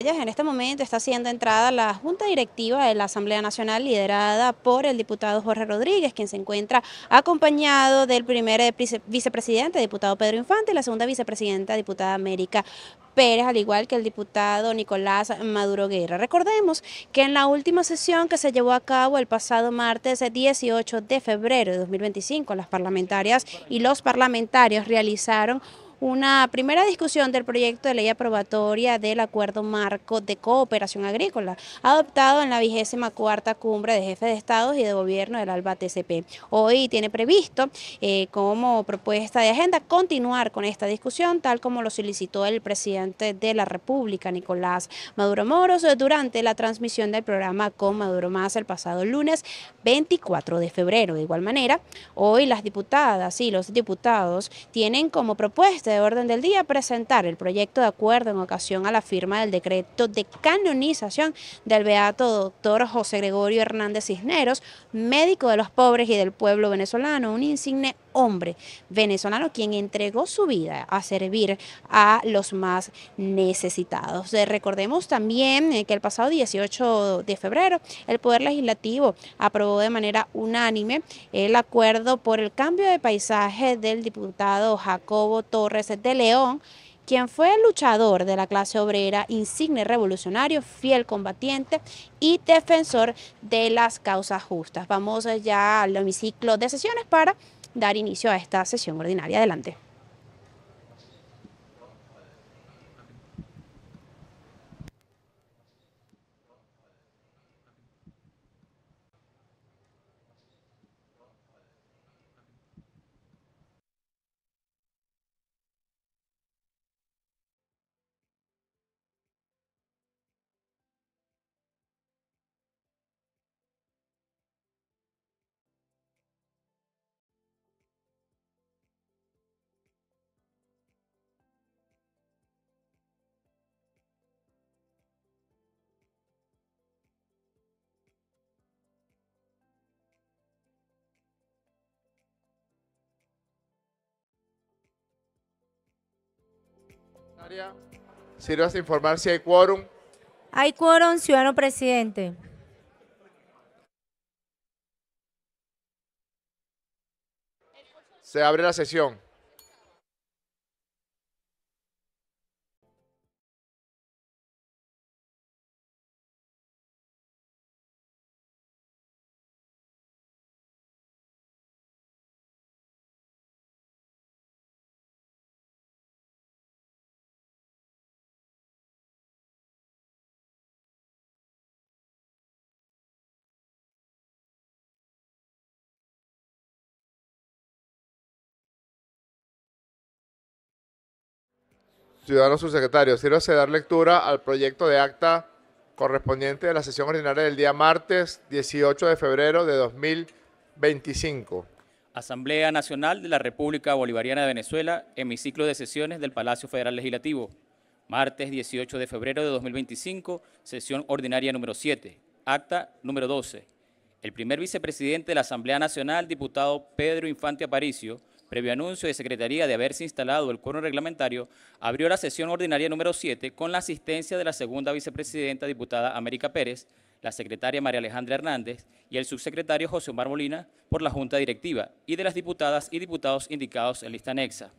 En este momento está siendo entrada la Junta Directiva de la Asamblea Nacional liderada por el diputado Jorge Rodríguez, quien se encuentra acompañado del primer vicepresidente, diputado Pedro Infante, y la segunda vicepresidenta, diputada América Pérez, al igual que el diputado Nicolás Maduro Guerra. Recordemos que en la última sesión que se llevó a cabo el pasado martes 18 de febrero de 2025, las parlamentarias y los parlamentarios realizaron una primera discusión del proyecto de ley aprobatoria del Acuerdo Marco de Cooperación Agrícola, adoptado en la 24ª Cumbre de Jefes de Estados y de Gobierno del ALBA TCP. Hoy tiene previsto, como propuesta de agenda, continuar con esta discusión, tal como lo solicitó el presidente de la República, Nicolás Maduro Moros, durante la transmisión del programa Con Maduro Más el pasado lunes 24 de febrero. De igual manera, hoy las diputadas y los diputados tienen como propuesta de orden del día presentar el proyecto de acuerdo en ocasión a la firma del decreto de canonización del beato doctor José Gregorio Hernández Cisneros, médico de los pobres y del pueblo venezolano, un insigne hombre venezolano quien entregó su vida a servir a los más necesitados. Recordemos también que el pasado 18 de febrero el Poder Legislativo aprobó de manera unánime el acuerdo por el cambio de paisaje del diputado Jacobo Torres de León, quien fue luchador de la clase obrera, insigne revolucionario, fiel combatiente y defensor de las causas justas. Vamos ya al hemiciclo de sesiones para dar inicio a esta sesión ordinaria. Adelante. Sírvase informar si hay quórum. Hay quórum, ciudadano presidente. Se abre la sesión. Ciudadano subsecretario, sírvase dar lectura al proyecto de acta correspondiente de la sesión ordinaria del día martes 18 de febrero de 2025. Asamblea Nacional de la República Bolivariana de Venezuela, hemiciclo de sesiones del Palacio Federal Legislativo. Martes 18 de febrero de 2025, sesión ordinaria número 7. Acta número 12. El primer vicepresidente de la Asamblea Nacional, diputado Pedro Infante Aparicio, previo anuncio de Secretaría de haberse instalado el quórum reglamentario, abrió la sesión ordinaria número 7 con la asistencia de la segunda vicepresidenta, diputada América Pérez, la secretaria María Alejandra Hernández y el subsecretario José Omar Molina por la Junta Directiva y de las diputadas y diputados indicados en lista anexa.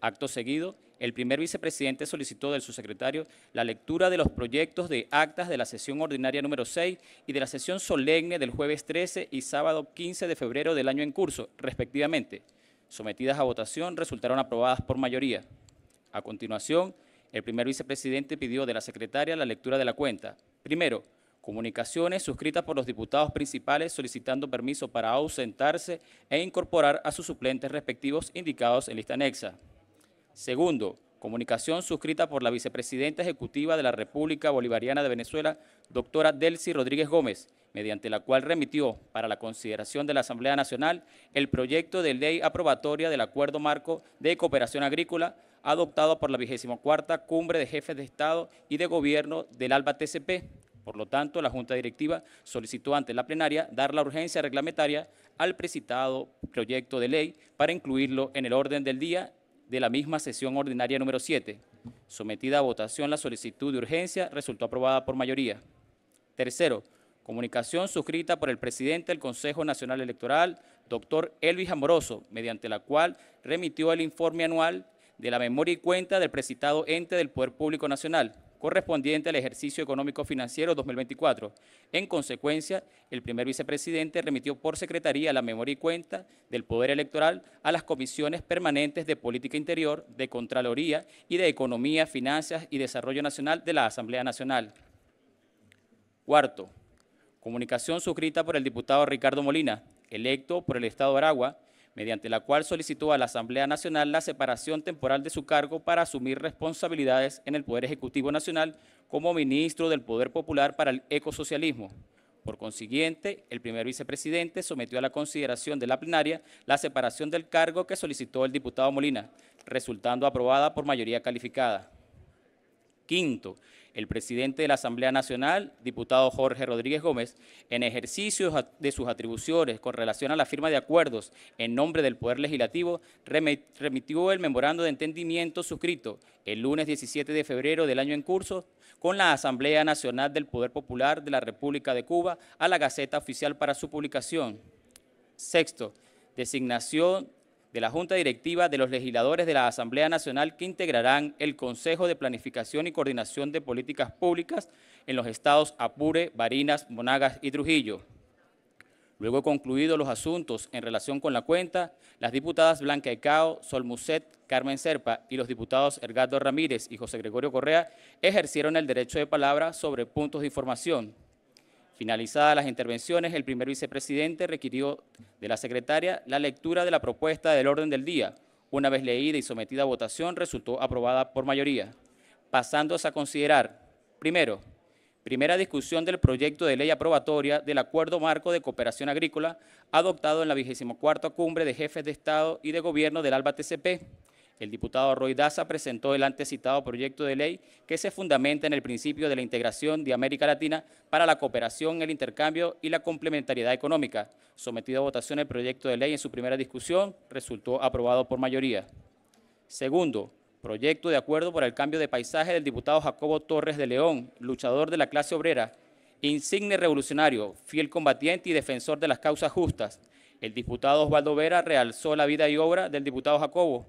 Acto seguido, el primer vicepresidente solicitó del subsecretario la lectura de los proyectos de actas de la sesión ordinaria número 6 y de la sesión solemne del jueves 13 y sábado 15 de febrero del año en curso, respectivamente. Sometidas a votación, resultaron aprobadas por mayoría. A continuación, el primer vicepresidente pidió de la secretaria la lectura de la cuenta. Primero, comunicaciones suscritas por los diputados principales solicitando permiso para ausentarse e incorporar a sus suplentes respectivos indicados en lista anexa. Segundo, comunicación suscrita por la vicepresidenta ejecutiva de la República Bolivariana de Venezuela, doctora Delcy Rodríguez Gómez, mediante la cual remitió para la consideración de la Asamblea Nacional el proyecto de ley aprobatoria del Acuerdo Marco de Cooperación Agrícola adoptado por la 24ª Cumbre de Jefes de Estado y de Gobierno del ALBA TCP. Por lo tanto, la Junta Directiva solicitó ante la plenaria dar la urgencia reglamentaria al precitado proyecto de ley para incluirlo en el orden del día de la misma sesión ordinaria número 7. Sometida a votación la solicitud de urgencia, resultó aprobada por mayoría. Tercero, comunicación suscrita por el presidente del Consejo Nacional Electoral, doctor Elvis Amoroso, mediante la cual remitió el informe anual de la memoria y cuenta del precitado ente del Poder Público Nacional, correspondiente al ejercicio económico financiero 2024. En consecuencia, el primer vicepresidente remitió por secretaría la memoria y cuenta del Poder Electoral a las comisiones permanentes de Política Interior, de Contraloría y de Economía, Finanzas y Desarrollo Nacional de la Asamblea Nacional. Cuarto, comunicación suscrita por el diputado Ricardo Molina, electo por el Estado de Aragua, mediante la cual solicitó a la Asamblea Nacional la separación temporal de su cargo para asumir responsabilidades en el Poder Ejecutivo Nacional como ministro del Poder Popular para el Ecosocialismo. Por consiguiente, el primer vicepresidente sometió a la consideración de la plenaria la separación del cargo que solicitó el diputado Molina, resultando aprobada por mayoría calificada. Quinto, el presidente de la Asamblea Nacional, diputado Jorge Rodríguez Gómez, en ejercicio de sus atribuciones con relación a la firma de acuerdos en nombre del Poder Legislativo, remitió el memorando de entendimiento suscrito el lunes 17 de febrero del año en curso con la Asamblea Nacional del Poder Popular de la República de Cuba a la Gaceta Oficial para su publicación. Sexto, designación de la Junta Directiva de los legisladores de la Asamblea Nacional que integrarán el Consejo de Planificación y Coordinación de Políticas Públicas en los estados Apure, Barinas, Monagas y Trujillo. Luego concluidos los asuntos en relación con la cuenta, las diputadas Blanca Ecao, Sol Muset, Carmen Serpa y los diputados Edgardo Ramírez y José Gregorio Correa ejercieron el derecho de palabra sobre puntos de información. Finalizadas las intervenciones, el primer vicepresidente requirió de la secretaria la lectura de la propuesta del orden del día. Una vez leída y sometida a votación, resultó aprobada por mayoría. Pasándose a considerar, primero, primera discusión del proyecto de ley aprobatoria del Acuerdo Marco de Cooperación Agrícola adoptado en la 24ª Cumbre de Jefes de Estado y de Gobierno del ALBA-TCP. El diputado Roy Daza presentó el antecitado proyecto de ley que se fundamenta en el principio de la integración de América Latina para la cooperación, el intercambio y la complementariedad económica. Sometido a votación el proyecto de ley en su primera discusión, resultó aprobado por mayoría. Segundo, proyecto de acuerdo por el cambio de paisaje del diputado Jacobo Torres de León, luchador de la clase obrera, insigne revolucionario, fiel combatiente y defensor de las causas justas. El diputado Osvaldo Vera realzó la vida y obra del diputado Jacobo,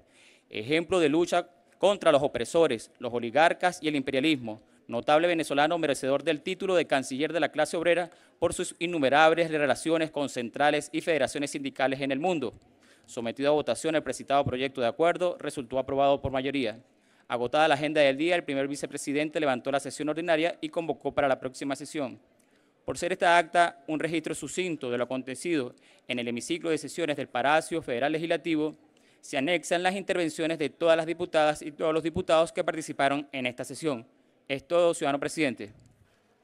ejemplo de lucha contra los opresores, los oligarcas y el imperialismo, notable venezolano merecedor del título de canciller de la clase obrera por sus innumerables relaciones con centrales y federaciones sindicales en el mundo. Sometido a votación el precitado proyecto de acuerdo, resultó aprobado por mayoría. Agotada la agenda del día, el primer vicepresidente levantó la sesión ordinaria y convocó para la próxima sesión. Por ser esta acta un registro sucinto de lo acontecido en el hemiciclo de sesiones del Palacio Federal Legislativo, se anexan las intervenciones de todas las diputadas y todos los diputados que participaron en esta sesión. Es todo, ciudadano presidente.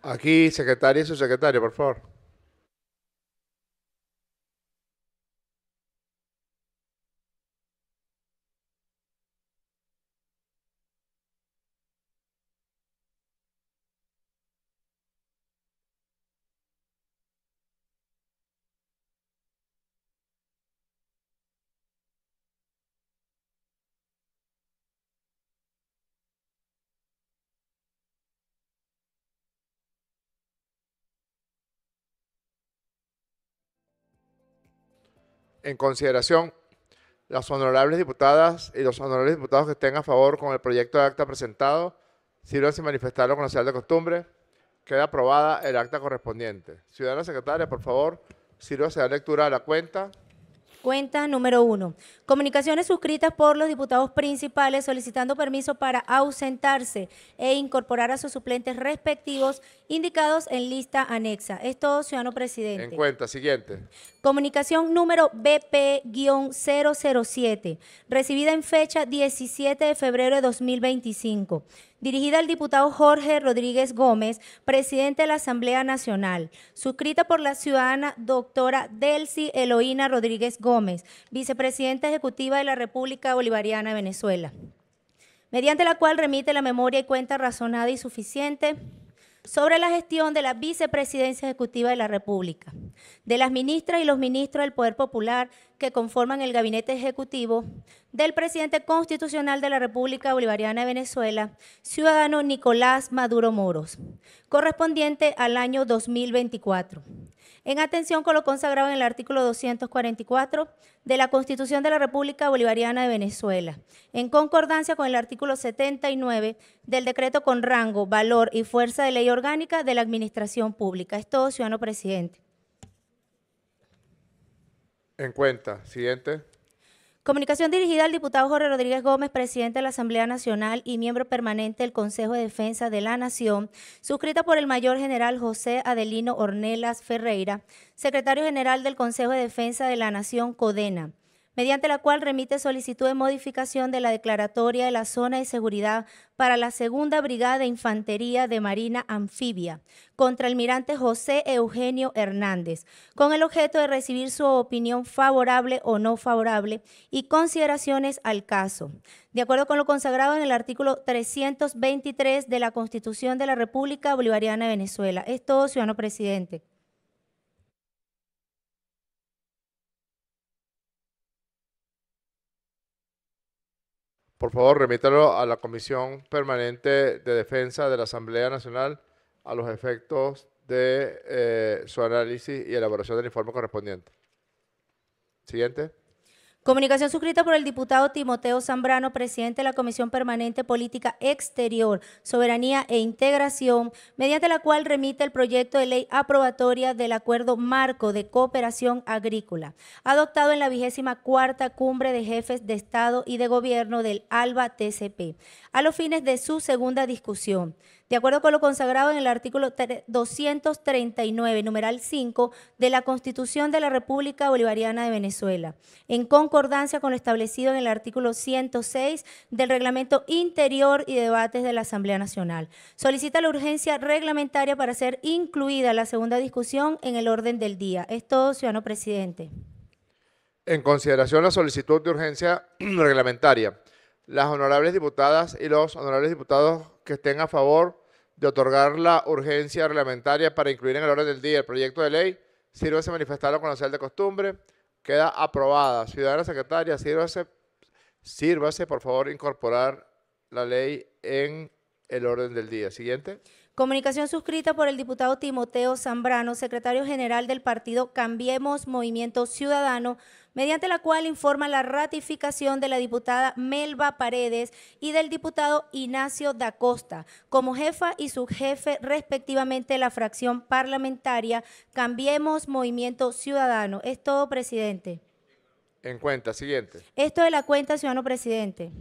Aquí, secretaria y subsecretario, por favor. En consideración, las honorables diputadas y los honorables diputados que estén a favor con el proyecto de acta presentado, sírvanse a manifestarlo con la señal de costumbre. Queda aprobada el acta correspondiente. Ciudadana secretaria, por favor, sírvase a dar lectura de la cuenta. Cuenta número 1. Comunicaciones suscritas por los diputados principales solicitando permiso para ausentarse e incorporar a sus suplentes respectivos indicados en lista anexa. Es todo, ciudadano presidente. En cuenta, siguiente. Comunicación número BP-007, recibida en fecha 17 de febrero de 2025. Dirigida al diputado Jorge Rodríguez Gómez, presidente de la Asamblea Nacional, suscrita por la ciudadana doctora Delcy Eloína Rodríguez Gómez, vicepresidenta ejecutiva de la República Bolivariana de Venezuela, mediante la cual remite la memoria y cuenta razonada y suficiente sobre la gestión de la Vicepresidencia Ejecutiva de la República, de las ministras y los ministros del Poder Popular que conforman el gabinete ejecutivo del presidente constitucional de la República Bolivariana de Venezuela, ciudadano Nicolás Maduro Moros, correspondiente al año 2024. En atención con lo consagrado en el artículo 244 de la Constitución de la República Bolivariana de Venezuela, en concordancia con el artículo 79 del decreto con rango, valor y fuerza de ley orgánica de la Administración Pública. Es todo, ciudadano presidente. En cuenta. Siguiente. Comunicación dirigida al diputado Jorge Rodríguez Gómez, presidente de la Asamblea Nacional y miembro permanente del Consejo de Defensa de la Nación, suscrita por el mayor general José Adelino Ornelas Ferreira, secretario general del Consejo de Defensa de la Nación, CODENA, mediante la cual remite solicitud de modificación de la declaratoria de la zona de seguridad para la Segunda Brigada de Infantería de Marina Anfibia contra el almirante José Eugenio Hernández, con el objeto de recibir su opinión favorable o no favorable y consideraciones al caso, de acuerdo con lo consagrado en el artículo 323 de la Constitución de la República Bolivariana de Venezuela. Es todo, ciudadano presidente. Por favor, remítalo a la Comisión Permanente de Defensa de la Asamblea Nacional a los efectos de su análisis y elaboración del informe correspondiente. Siguiente. Comunicación suscrita por el diputado Timoteo Zambrano, presidente de la Comisión Permanente Política Exterior, Soberanía e Integración, mediante la cual remite el proyecto de ley aprobatoria del Acuerdo Marco de Cooperación Agrícola, adoptado en la 24ª Cumbre de Jefes de Estado y de Gobierno del ALBA-TCP, a los fines de su segunda discusión, de acuerdo con lo consagrado en el artículo 239, numeral 5, de la Constitución de la República Bolivariana de Venezuela, en concordancia con lo establecido en el artículo 106 del Reglamento Interior y Debates de la Asamblea Nacional. Solicita la urgencia reglamentaria para ser incluida la segunda discusión en el orden del día. Es todo, ciudadano presidente. En consideración la solicitud de urgencia reglamentaria, las honorables diputadas y los honorables diputados que estén a favor de otorgar la urgencia reglamentaria para incluir en el orden del día el proyecto de ley, sírvase manifestarlo con la señal de costumbre. Queda aprobada. Ciudadana secretaria, sírvase por favor incorporar la ley en el orden del día. Siguiente. Comunicación suscrita por el diputado Timoteo Zambrano, secretario general del partido Cambiemos Movimiento Ciudadano, mediante la cual informa la ratificación de la diputada Melba Paredes y del diputado Ignacio da Costa como jefa y subjefe respectivamente de la fracción parlamentaria Cambiemos Movimiento Ciudadano. Es todo, presidente. En cuenta. Siguiente. Esto de la cuenta, ciudadano presidente.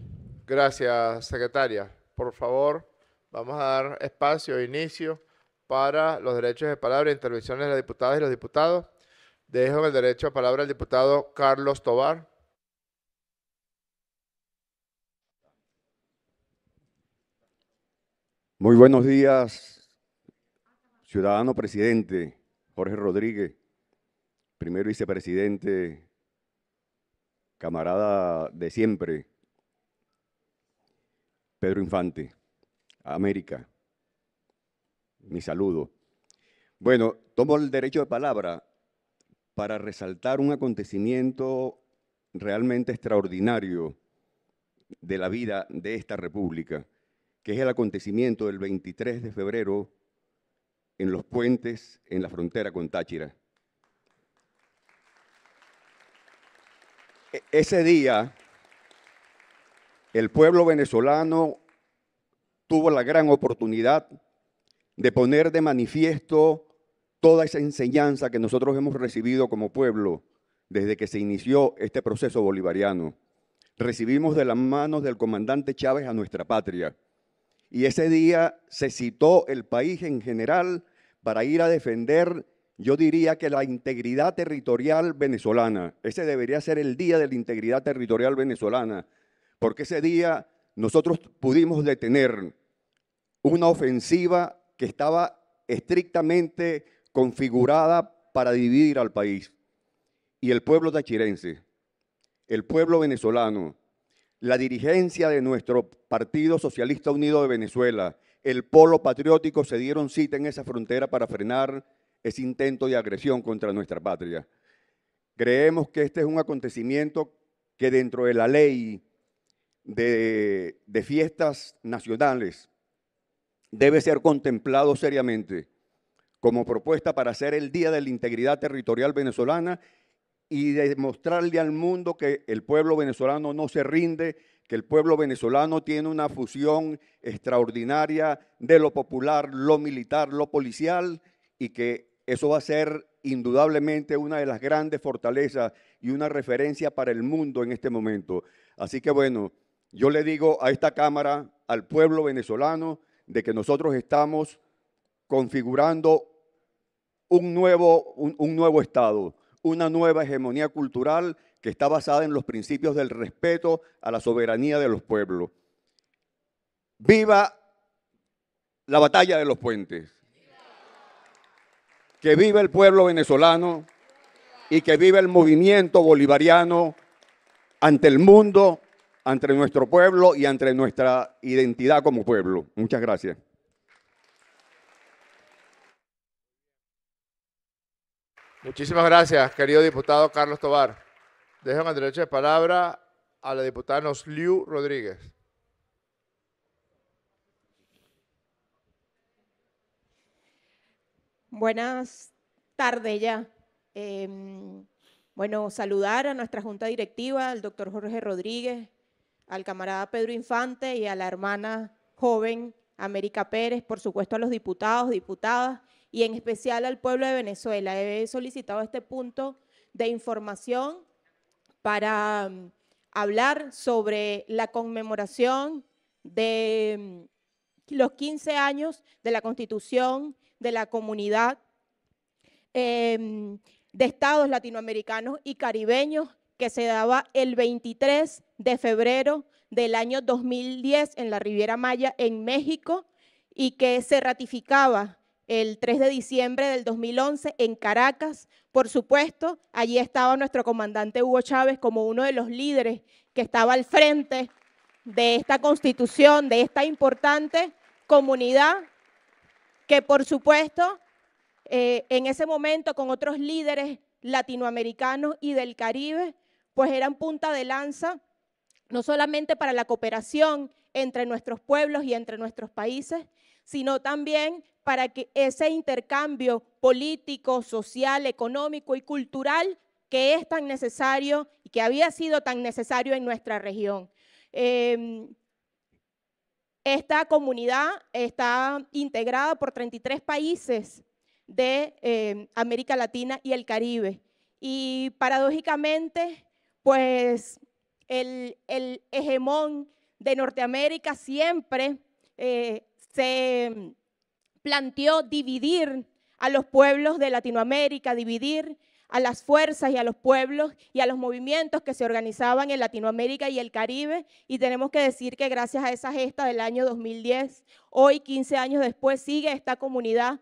Gracias, secretaria. Por favor, vamos a dar espacio e inicio para los derechos de palabra e intervenciones de las diputadas y los diputados. Dejo el derecho de palabra al diputado Carlos Tovar. Muy buenos días, ciudadano presidente Jorge Rodríguez, primer vicepresidente, camarada de siempre, Pedro Infante, América, mi saludo. Bueno, tomo el derecho de palabra para resaltar un acontecimiento realmente extraordinario de la vida de esta república, que es el acontecimiento del 23 de febrero en Los Puentes, en la frontera con Táchira. Ese día, el pueblo venezolano tuvo la gran oportunidad de poner de manifiesto toda esa enseñanza que nosotros hemos recibido como pueblo desde que se inició este proceso bolivariano. Recibimos de las manos del comandante Chávez a nuestra patria. Y ese día se citó el país en general para ir a defender, yo diría que la integridad territorial venezolana. Ese debería ser el día de la integridad territorial venezolana, porque ese día nosotros pudimos detener una ofensiva que estaba estrictamente configurada para dividir al país. Y el pueblo tachirense, el pueblo venezolano, la dirigencia de nuestro Partido Socialista Unido de Venezuela, el Polo Patriótico se dieron cita en esa frontera para frenar ese intento de agresión contra nuestra patria. Creemos que este es un acontecimiento que dentro de la ley de fiestas nacionales debe ser contemplado seriamente como propuesta para hacer el Día de la Integridad Territorial Venezolana y demostrarle al mundo que el pueblo venezolano no se rinde, que el pueblo venezolano tiene una fusión extraordinaria de lo popular, lo militar, lo policial, y que eso va a ser indudablemente una de las grandes fortalezas y una referencia para el mundo en este momento. Así que bueno, yo le digo a esta Cámara, al pueblo venezolano, de que nosotros estamos configurando un nuevo Estado, una nueva hegemonía cultural que está basada en los principios del respeto a la soberanía de los pueblos. ¡Viva la batalla de los puentes! Que viva el pueblo venezolano y que viva el movimiento bolivariano ante el mundo, ante nuestro pueblo y ante nuestra identidad como pueblo. Muchas gracias. Muchísimas gracias, querido diputado Carlos Tovar. Dejo en el derecho de palabra a la diputada Nosliu Rodríguez. Buenas tardes ya. Bueno, saludar a nuestra junta directiva, al doctor Jorge Rodríguez, al camarada Pedro Infante y a la hermana joven América Pérez, por supuesto a los diputados, diputadas y en especial al pueblo de Venezuela. He solicitado este punto de información para hablar sobre la conmemoración de los 15 años de la Constitución de la Comunidad de Estados Latinoamericanos y Caribeños que se daba el 23 de febrero del año 2010 en la Riviera Maya, en México, y que se ratificaba el 3 de diciembre del 2011 en Caracas. Por supuesto, allí estaba nuestro comandante Hugo Chávez como uno de los líderes que estaba al frente de esta Constitución, de esta importante comunidad que, por supuesto, en ese momento con otros líderes latinoamericanos y del Caribe, pues eran punta de lanza, no solamente para la cooperación entre nuestros pueblos y entre nuestros países, sino también para que ese intercambio político, social, económico y cultural que es tan necesario y que había sido tan necesario en nuestra región. Esta comunidad está integrada por 33 países de América Latina y el Caribe. Y paradójicamente, pues el hegemón de Norteamérica siempre se planteó dividir a los pueblos de Latinoamérica, dividir a las fuerzas y a los pueblos y a los movimientos que se organizaban en Latinoamérica y el Caribe, y tenemos que decir que gracias a esa gesta del año 2010, hoy 15 años después sigue esta comunidad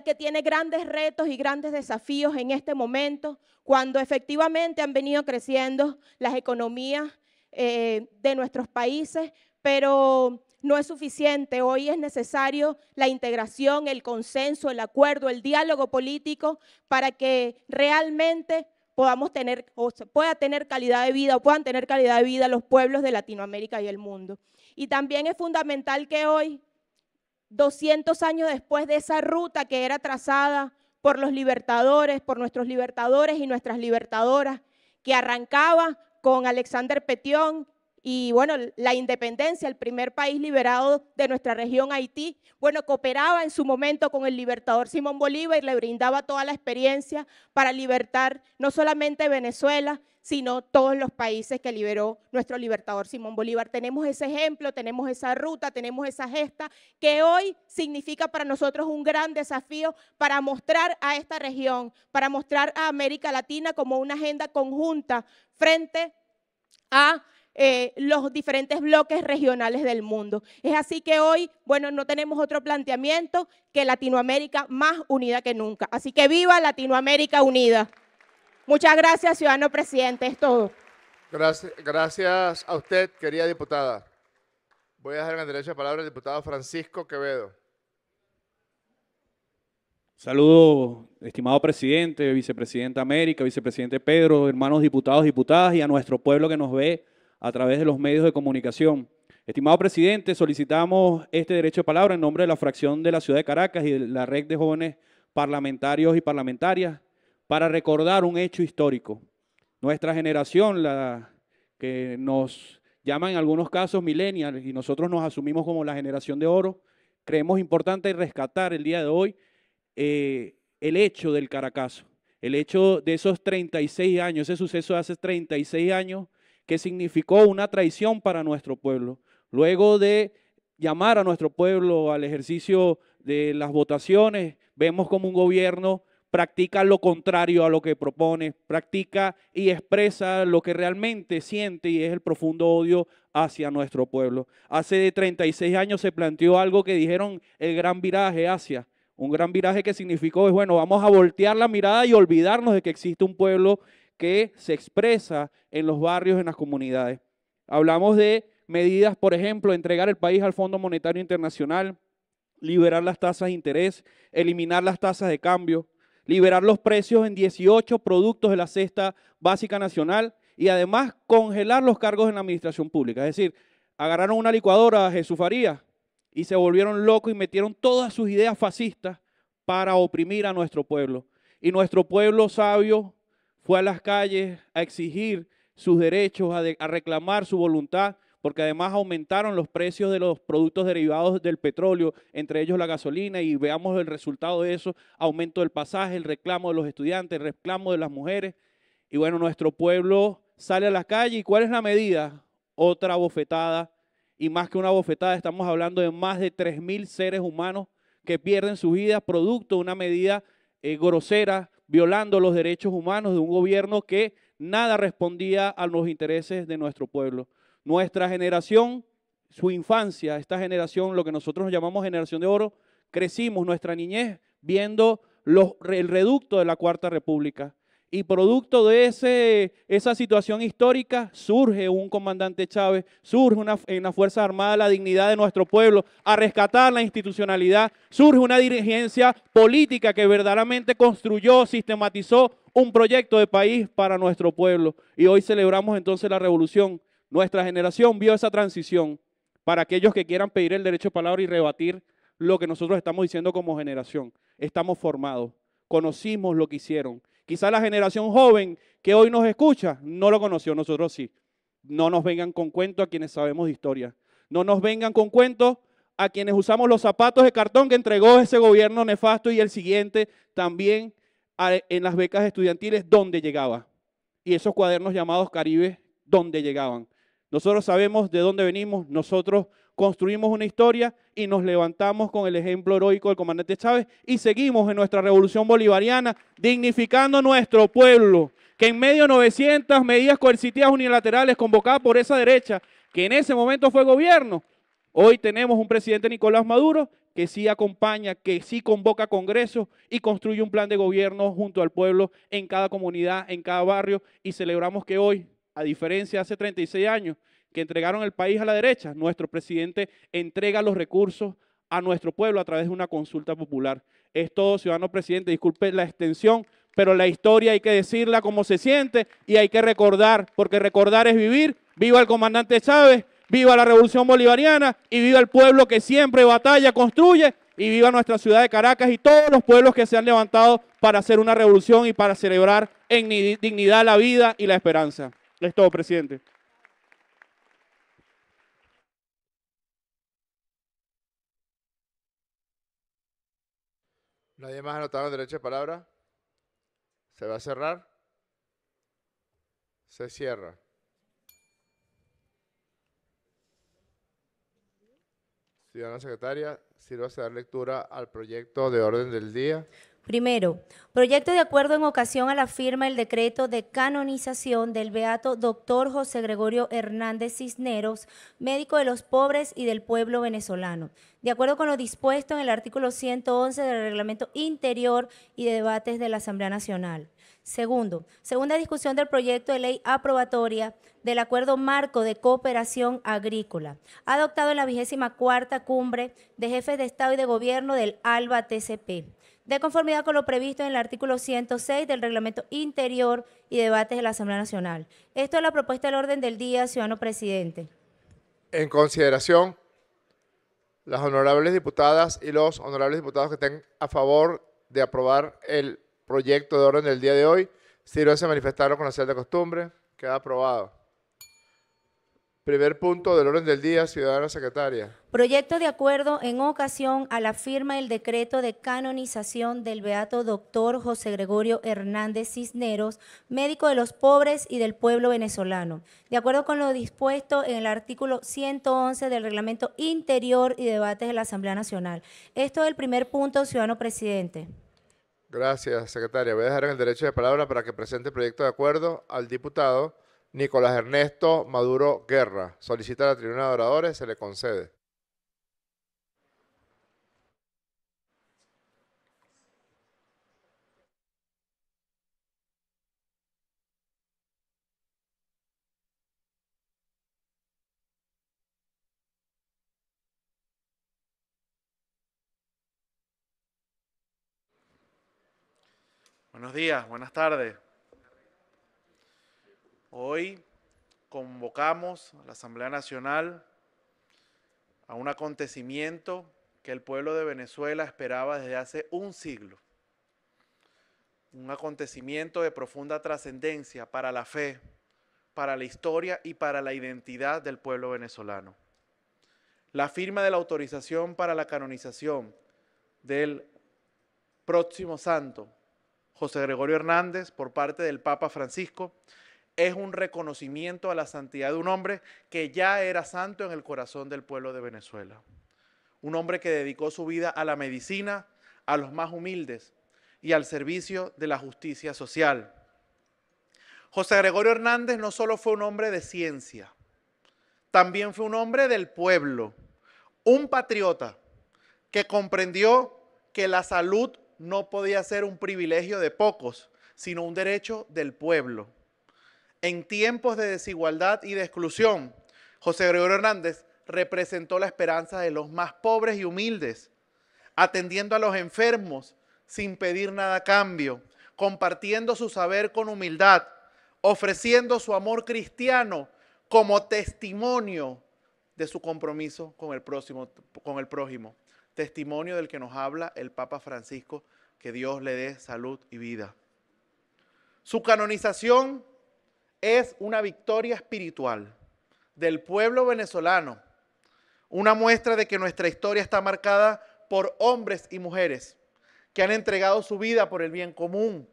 que tiene grandes retos y grandes desafíos en este momento, cuando efectivamente han venido creciendo las economías de nuestros países, pero no es suficiente. Hoy es necesario la integración, el consenso, el acuerdo, el diálogo político para que realmente podamos tener o se pueda tener calidad de vida o puedan tener calidad de vida los pueblos de Latinoamérica y el mundo. Y también es fundamental que hoy, 200 años después de esa ruta que era trazada por los libertadores, por nuestros libertadores y nuestras libertadoras, que arrancaba con Alexander Petión y, bueno, la independencia, el primer país liberado de nuestra región, Haití, bueno, cooperaba en su momento con el libertador Simón Bolívar y le brindaba toda la experiencia para libertar no solamente Venezuela, sino todos los países que liberó nuestro libertador Simón Bolívar. Tenemos ese ejemplo, tenemos esa ruta, tenemos esa gesta que hoy significa para nosotros un gran desafío para mostrar a esta región, para mostrar a América Latina como una agenda conjunta frente a los diferentes bloques regionales del mundo. Es así que hoy, bueno, no tenemos otro planteamiento que Latinoamérica más unida que nunca. Así que ¡viva Latinoamérica unida! Muchas gracias, ciudadano presidente, es todo. Gracias a usted, querida diputada. Voy a dejar en el derecho de palabra al diputado Francisco Quevedo. Saludo, estimado presidente, vicepresidenta América, vicepresidente Pedro, hermanos diputados, diputadas y a nuestro pueblo que nos ve a través de los medios de comunicación. Estimado presidente, solicitamos este derecho de palabra en nombre de la fracción de la ciudad de Caracas y de la red de jóvenes parlamentarios y parlamentarias para recordar un hecho histórico. Nuestra generación, la que nos llaman en algunos casos millennials y nosotros nos asumimos como la generación de oro, creemos importante rescatar el día de hoy el hecho del Caracazo, el hecho de esos 36 años, ese suceso de hace 36 años que significó una traición para nuestro pueblo. Luego de llamar a nuestro pueblo al ejercicio de las votaciones, vemos como un gobierno practica lo contrario a lo que propone, practica y expresa lo que realmente siente y es el profundo odio hacia nuestro pueblo. Hace 36 años se planteó algo que dijeron el gran viraje hacia. Un gran viraje que significó, bueno, vamos a voltear la mirada y olvidarnos de que existe un pueblo que se expresa en los barrios, en las comunidades. Hablamos de medidas, por ejemplo, entregar el país al Fondo Monetario Internacional, liberar las tasas de interés, eliminar las tasas de cambio, liberar los precios en 18 productos de la cesta básica nacional y además congelar los cargos en la administración pública. Es decir, agarraron una licuadora a Jesús Farías y se volvieron locos y metieron todas sus ideas fascistas para oprimir a nuestro pueblo. Y nuestro pueblo sabio fue a las calles a exigir sus derechos, a reclamar su voluntad, porque además aumentaron los precios de los productos derivados del petróleo, entre ellos la gasolina, y veamos el resultado de eso, aumento del pasaje, el reclamo de los estudiantes, el reclamo de las mujeres. Y bueno, nuestro pueblo sale a las calles, ¿y cuál es la medida? Otra bofetada. Y más que una bofetada, estamos hablando de más de 3.000 seres humanos que pierden su vida producto de una medida grosera, violando los derechos humanos de un gobierno que nada respondía a los intereses de nuestro pueblo. Nuestra generación, su infancia, esta generación, lo que nosotros llamamos generación de oro, crecimos nuestra niñez viendo el reducto de la Cuarta República. Y producto de esa situación histórica surge un comandante Chávez, surge en las Fuerzas Armadas la dignidad de nuestro pueblo, a rescatar la institucionalidad, surge una dirigencia política que verdaderamente construyó, sistematizó un proyecto de país para nuestro pueblo. Y hoy celebramos entonces la revolución. Nuestra generación vio esa transición. Para aquellos que quieran pedir el derecho de palabra y rebatir lo que nosotros estamos diciendo como generación, estamos formados, conocimos lo que hicieron. Quizá la generación joven que hoy nos escucha no lo conoció, nosotros sí. No nos vengan con cuentos a quienes sabemos de historia. No nos vengan con cuentos a quienes usamos los zapatos de cartón que entregó ese gobierno nefasto y el siguiente también en las becas estudiantiles donde llegaba. Y esos cuadernos llamados Caribe, donde llegaban. Nosotros sabemos de dónde venimos, nosotros construimos una historia y nos levantamos con el ejemplo heroico del comandante Chávez y seguimos en nuestra revolución bolivariana, dignificando nuestro pueblo, que en medio de 900 medidas coercitivas unilaterales convocadas por esa derecha, que en ese momento fue gobierno, hoy tenemos un presidente Nicolás Maduro que sí acompaña, que sí convoca congresos y construye un plan de gobierno junto al pueblo en cada comunidad, en cada barrio, y celebramos que hoy, a diferencia de hace 36 años, que entregaron el país a la derecha, nuestro presidente entrega los recursos a nuestro pueblo a través de una consulta popular. Es todo, ciudadano presidente, disculpe la extensión, pero la historia hay que decirla como se siente y hay que recordar, porque recordar es vivir. Viva el comandante Chávez, viva la revolución bolivariana y viva el pueblo que siempre batalla, construye, y viva nuestra ciudad de Caracas y todos los pueblos que se han levantado para hacer una revolución y para celebrar en dignidad la vida y la esperanza. Es todo, presidente. ¿Nadie más ha anotado el derecho de palabra? ¿Se va a cerrar? Se cierra. Ciudadana secretaria, sírvase a dar lectura al proyecto de orden del día. Primero, proyecto de acuerdo en ocasión a la firma del decreto de canonización del beato Dr. José Gregorio Hernández Cisneros, médico de los pobres y del pueblo venezolano, de acuerdo con lo dispuesto en el artículo 111 del Reglamento Interior y de Debates de la Asamblea Nacional. Segundo, segunda discusión del proyecto de ley aprobatoria del Acuerdo Marco de Cooperación Agrícola, adoptado en la 24ª Cumbre de Jefes de Estado y de Gobierno del ALBA-TCP, de conformidad con lo previsto en el artículo 106 del Reglamento Interior y Debates de la Asamblea Nacional. Esto es la propuesta del orden del día, ciudadano presidente. En consideración, las honorables diputadas y los honorables diputados que estén a favor de aprobar el proyecto de orden del día de hoy, sírvanse a manifestarlo con la señal de costumbre. Queda aprobado. Primer punto del orden del día, ciudadana secretaria. Proyecto de acuerdo en ocasión a la firma del decreto de canonización del beato doctor José Gregorio Hernández Cisneros, médico de los pobres y del pueblo venezolano, de acuerdo con lo dispuesto en el artículo 111 del Reglamento Interior y Debates de la Asamblea Nacional. Esto es el primer punto, ciudadano presidente. Gracias, secretaria. Voy a dejar en el derecho de palabra para que presente el proyecto de acuerdo al diputado Nicolás Ernesto Maduro Guerra. Solicita a la tribuna de oradores, se le concede. Buenos días, buenas tardes. Hoy convocamos a la Asamblea Nacional a un acontecimiento que el pueblo de Venezuela esperaba desde hace un siglo. Un acontecimiento de profunda trascendencia para la fe, para la historia y para la identidad del pueblo venezolano. La firma de la autorización para la canonización del próximo santo, José Gregorio Hernández, por parte del Papa Francisco, es un reconocimiento a la santidad de un hombre que ya era santo en el corazón del pueblo de Venezuela. Un hombre que dedicó su vida a la medicina, a los más humildes y al servicio de la justicia social. José Gregorio Hernández no solo fue un hombre de ciencia, también fue un hombre del pueblo, un patriota que comprendió que la salud no podía ser un privilegio de pocos, sino un derecho del pueblo. En tiempos de desigualdad y de exclusión, José Gregorio Hernández representó la esperanza de los más pobres y humildes, atendiendo a los enfermos sin pedir nada a cambio, compartiendo su saber con humildad, ofreciendo su amor cristiano como testimonio de su compromiso con el prójimo, testimonio del que nos habla el Papa Francisco, que Dios le dé salud y vida. Su canonización es una victoria espiritual del pueblo venezolano, una muestra de que nuestra historia está marcada por hombres y mujeres que han entregado su vida por el bien común.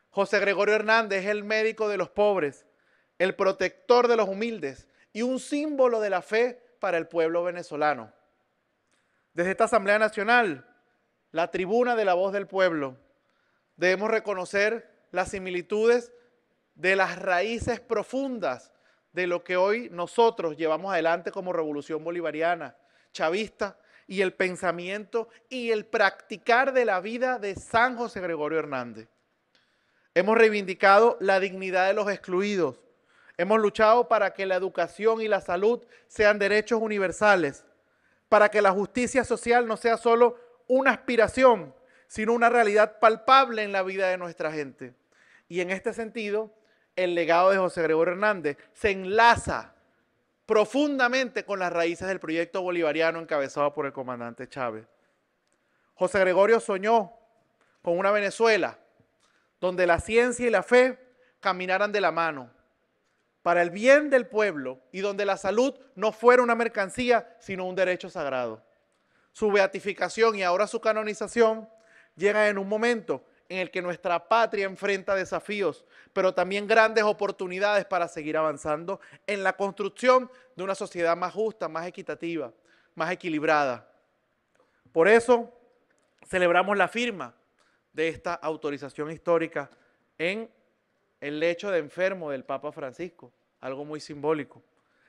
José Gregorio Hernández es el médico de los pobres, el protector de los humildes y un símbolo de la fe para el pueblo venezolano. Desde esta Asamblea Nacional, la tribuna de la voz del pueblo, debemos reconocer las similitudes de las raíces profundas de lo que hoy nosotros llevamos adelante como revolución bolivariana, chavista, y el pensamiento y el practicar de la vida de San José Gregorio Hernández. Hemos reivindicado la dignidad de los excluidos, hemos luchado para que la educación y la salud sean derechos universales, para que la justicia social no sea solo una aspiración, sino una realidad palpable en la vida de nuestra gente. Y en este sentido, el legado de José Gregorio Hernández se enlaza profundamente con las raíces del proyecto bolivariano encabezado por el comandante Chávez. José Gregorio soñó con una Venezuela donde la ciencia y la fe caminaran de la mano para el bien del pueblo y donde la salud no fuera una mercancía, sino un derecho sagrado. Su beatificación y ahora su canonización llegan en un momento en el que nuestra patria enfrenta desafíos, pero también grandes oportunidades para seguir avanzando en la construcción de una sociedad más justa, más equitativa, más equilibrada. Por eso celebramos la firma de esta autorización histórica en el lecho de enfermo del Papa Francisco, algo muy simbólico.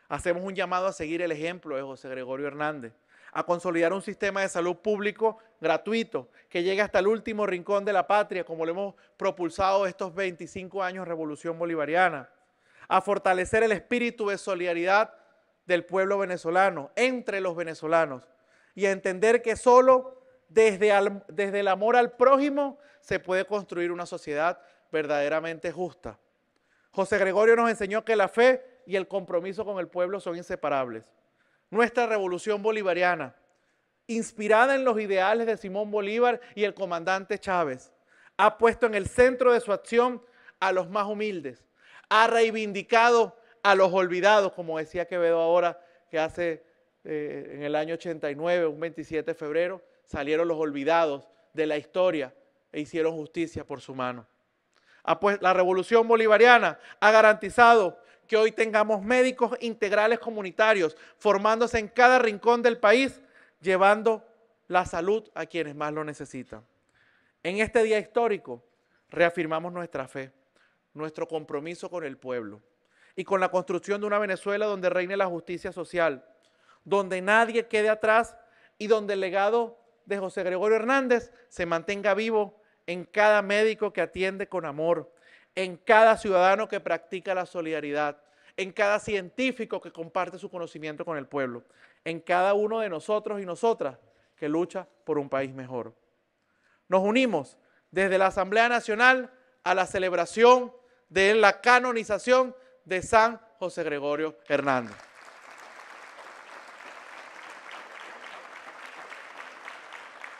Hacemos un llamado a seguir el ejemplo de José Gregorio Hernández, a consolidar un sistema de salud público gratuito que llegue hasta el último rincón de la patria, como lo hemos propulsado estos 25 años de Revolución Bolivariana, a fortalecer el espíritu de solidaridad del pueblo venezolano, entre los venezolanos, y a entender que solo desde el amor al prójimo se puede construir una sociedad verdaderamente justa. José Gregorio nos enseñó que la fe y el compromiso con el pueblo son inseparables. Nuestra revolución bolivariana, inspirada en los ideales de Simón Bolívar y el comandante Chávez, ha puesto en el centro de su acción a los más humildes, ha reivindicado a los olvidados, como decía Quevedo ahora, que hace en el año 89, un 27 de febrero, salieron los olvidados de la historia e hicieron justicia por su mano. La revolución bolivariana ha garantizado que hoy tengamos médicos integrales comunitarios formándose en cada rincón del país, llevando la salud a quienes más lo necesitan. En este día histórico reafirmamos nuestra fe, nuestro compromiso con el pueblo y con la construcción de una Venezuela donde reine la justicia social, donde nadie quede atrás y donde el legado de José Gregorio Hernández se mantenga vivo en cada médico que atiende con amor, en cada ciudadano que practica la solidaridad, en cada científico que comparte su conocimiento con el pueblo, en cada uno de nosotros y nosotras que lucha por un país mejor. Nos unimos desde la Asamblea Nacional a la celebración de la canonización de San José Gregorio Hernández.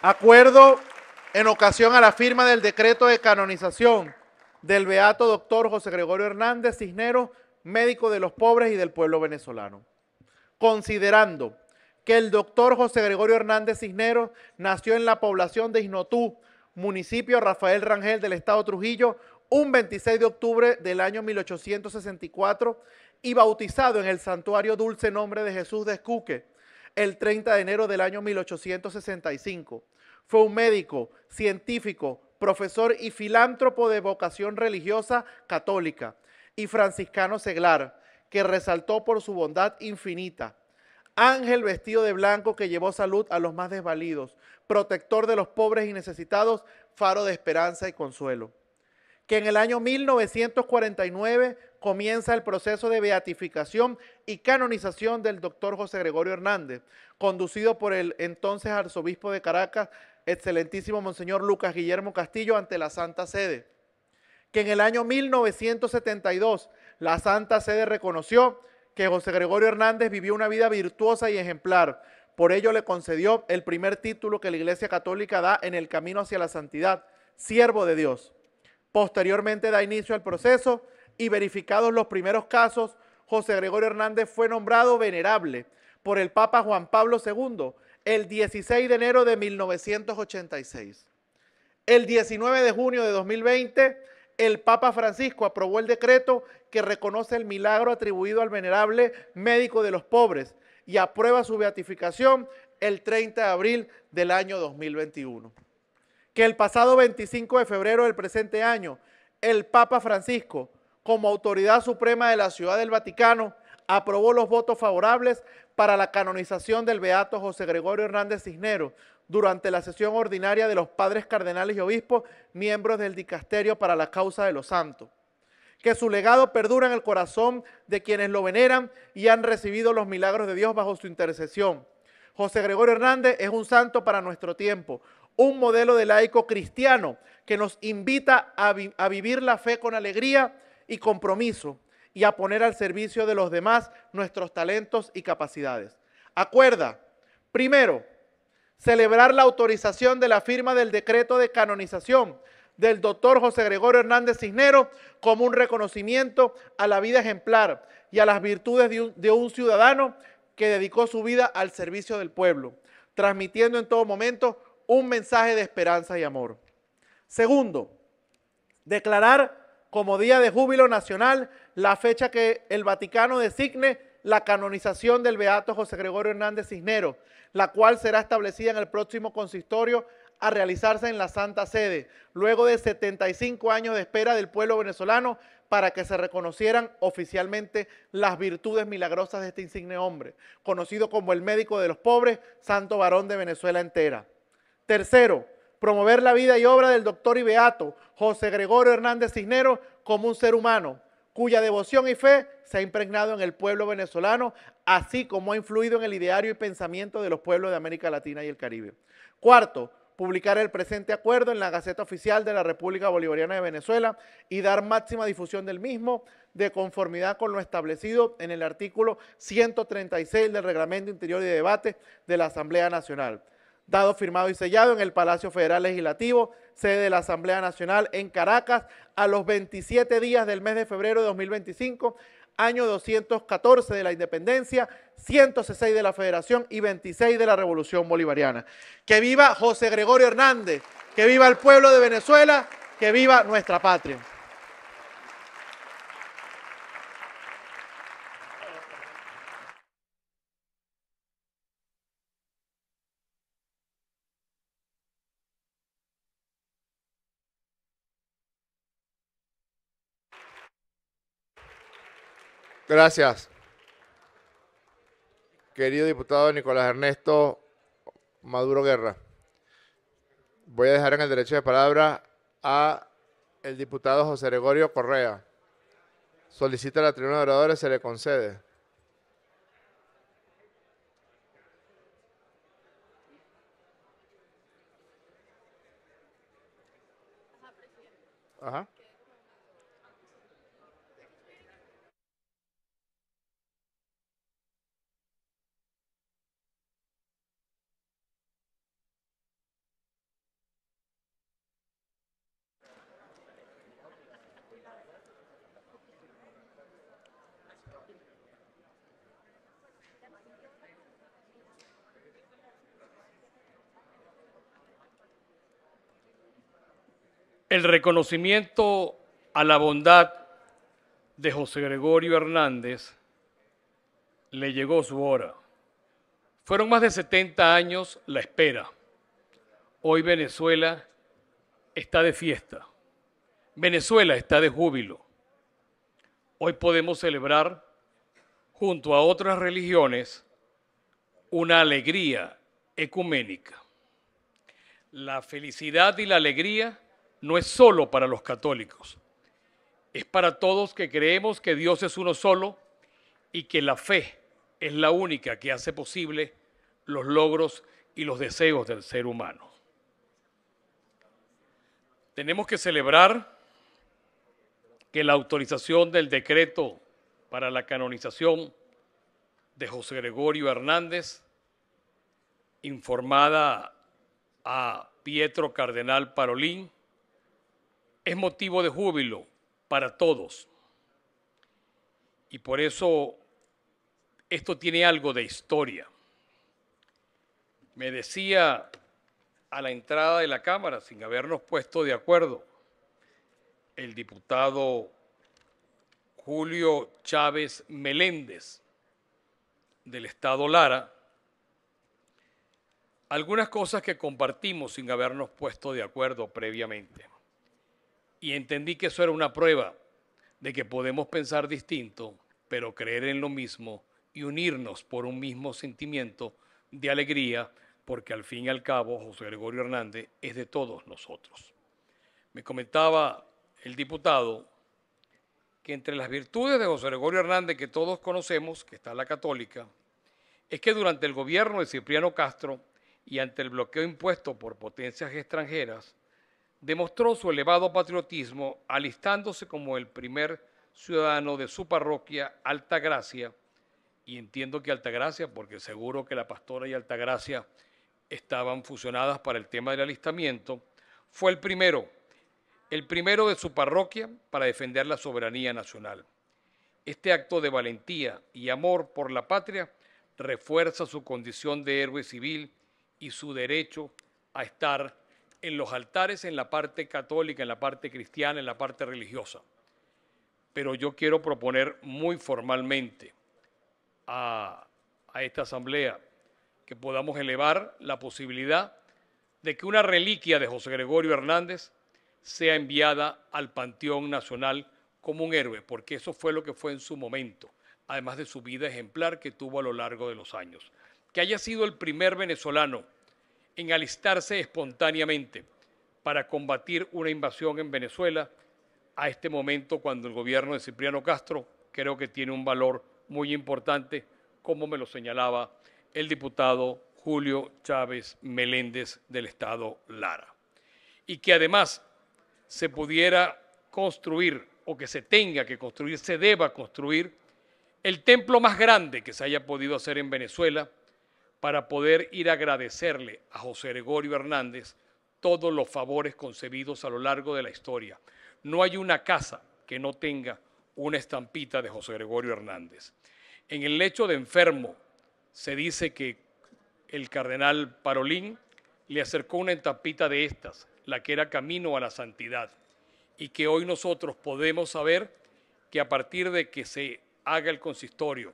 Acuerdo en ocasión a la firma del decreto de canonización del beato doctor José Gregorio Hernández Cisneros, médico de los pobres y del pueblo venezolano. Considerando que el doctor José Gregorio Hernández Cisneros nació en la población de Isnotú, municipio Rafael Rangel del estado Trujillo, un 26 de octubre del año 1864 y bautizado en el santuario Dulce Nombre de Jesús de Escuque, el 30 de enero del año 1865. Fue un médico, científico, profesor y filántropo de vocación religiosa católica y franciscano seglar, que resaltó por su bondad infinita. Ángel vestido de blanco que llevó salud a los más desvalidos, protector de los pobres y necesitados, faro de esperanza y consuelo. Que en el año 1949 comienza el proceso de beatificación y canonización del doctor José Gregorio Hernández, conducido por el entonces arzobispo de Caracas, excelentísimo Monseñor Lucas Guillermo Castillo, ante la Santa Sede. Que en el año 1972 la Santa Sede reconoció que José Gregorio Hernández vivió una vida virtuosa y ejemplar. Por ello le concedió el primer título que la Iglesia Católica da en el camino hacia la santidad, siervo de Dios. Posteriormente da inicio al proceso y verificados los primeros casos, José Gregorio Hernández fue nombrado venerable por el Papa Juan Pablo II el 16 de enero de 1986. El 19 de junio de 2020, el Papa Francisco aprobó el decreto que reconoce el milagro atribuido al venerable médico de los pobres y aprueba su beatificación el 30 de abril del año 2021. Que el pasado 25 de febrero del presente año, el Papa Francisco, como autoridad suprema de la Ciudad del Vaticano, aprobó los votos favorables para la canonización del beato José Gregorio Hernández Cisneros durante la sesión ordinaria de los padres cardenales y obispos, miembros del dicasterio para la causa de los santos. Que su legado perdura en el corazón de quienes lo veneran y han recibido los milagros de Dios bajo su intercesión. José Gregorio Hernández es un santo para nuestro tiempo, un modelo de laico cristiano que nos invita a vivir la fe con alegría y compromiso y a poner al servicio de los demás nuestros talentos y capacidades. Acuerda, primero, celebrar la autorización de la firma del decreto de canonización del doctor José Gregorio Hernández Cisneros como un reconocimiento a la vida ejemplar y a las virtudes de un ciudadano que dedicó su vida al servicio del pueblo, transmitiendo en todo momento un mensaje de esperanza y amor. Segundo, declarar como día de júbilo nacional la fecha que el Vaticano designe la canonización del beato José Gregorio Hernández Cisneros, la cual será establecida en el próximo consistorio a realizarse en la Santa Sede, luego de 75 años de espera del pueblo venezolano para que se reconocieran oficialmente las virtudes milagrosas de este insigne hombre, conocido como el médico de los pobres, santo varón de Venezuela entera. Tercero, promover la vida y obra del doctor y beato José Gregorio Hernández Cisneros como un ser humano, cuya devoción y fe se ha impregnado en el pueblo venezolano, así como ha influido en el ideario y pensamiento de los pueblos de América Latina y el Caribe. Cuarto, publicar el presente acuerdo en la Gaceta Oficial de la República Bolivariana de Venezuela y dar máxima difusión del mismo de conformidad con lo establecido en el artículo 136 del Reglamento Interior y de Debate de la Asamblea Nacional. Dado, firmado y sellado en el Palacio Federal Legislativo, sede de la Asamblea Nacional en Caracas, a los 27 días del mes de febrero de 2025, año 214 de la Independencia, 106 de la Federación y 26 de la Revolución Bolivariana. ¡Que viva José Gregorio Hernández! ¡Que viva el pueblo de Venezuela! ¡Que viva nuestra patria! Gracias. Querido diputado Nicolás Ernesto Maduro Guerra, voy a dejar en el derecho de palabra a el diputado José Gregorio Correa. Solicita a la tribuna de oradores, se le concede. Ajá. El reconocimiento a la bondad de José Gregorio Hernández le llegó su hora. Fueron más de 70 años la espera. Hoy Venezuela está de fiesta. Venezuela está de júbilo. Hoy podemos celebrar, junto a otras religiones, una alegría ecuménica. La felicidad y la alegría no es solo para los católicos, es para todos que creemos que Dios es uno solo y que la fe es la única que hace posible los logros y los deseos del ser humano. Tenemos que celebrar que la autorización del decreto para la canonización de José Gregorio Hernández, informada a Pietro Cardenal Parolin, es motivo de júbilo para todos. Y por eso esto tiene algo de historia. Me decía a la entrada de la Cámara, sin habernos puesto de acuerdo, el diputado Julio Chávez Meléndez del Estado Lara, algunas cosas que compartimos sin habernos puesto de acuerdo previamente. Y entendí que eso era una prueba de que podemos pensar distinto, pero creer en lo mismo y unirnos por un mismo sentimiento de alegría, porque al fin y al cabo José Gregorio Hernández es de todos nosotros. Me comentaba el diputado que entre las virtudes de José Gregorio Hernández que todos conocemos, que está la católica, es que durante el gobierno de Cipriano Castro y ante el bloqueo impuesto por potencias extranjeras, demostró su elevado patriotismo alistándose como el primer ciudadano de su parroquia, Altagracia, y entiendo que Altagracia, porque seguro que la Pastora y Altagracia estaban fusionadas para el tema del alistamiento, fue el primero de su parroquia para defender la soberanía nacional. Este acto de valentía y amor por la patria refuerza su condición de héroe civil y su derecho a estar en los altares, en la parte católica, en la parte cristiana, en la parte religiosa. Pero yo quiero proponer muy formalmente a esta asamblea que podamos elevar la posibilidad de que una reliquia de José Gregorio Hernández sea enviada al Panteón Nacional como un héroe, porque eso fue lo que fue en su momento, además de su vida ejemplar que tuvo a lo largo de los años. Que haya sido el primer venezolano en alistarse espontáneamente para combatir una invasión en Venezuela, a este momento cuando el gobierno de Cipriano Castro creo que tiene un valor muy importante, como me lo señalaba el diputado Julio Chávez Meléndez del Estado Lara. Y que además se pudiera construir, o que se tenga que construir, se deba construir, el templo más grande que se haya podido hacer en Venezuela para poder ir a agradecerle a José Gregorio Hernández todos los favores concebidos a lo largo de la historia. No hay una casa que no tenga una estampita de José Gregorio Hernández. En el lecho de enfermo se dice que el cardenal Parolín le acercó una estampita de estas, la que era Camino a la Santidad, y que hoy nosotros podemos saber que a partir de que se haga el consistorio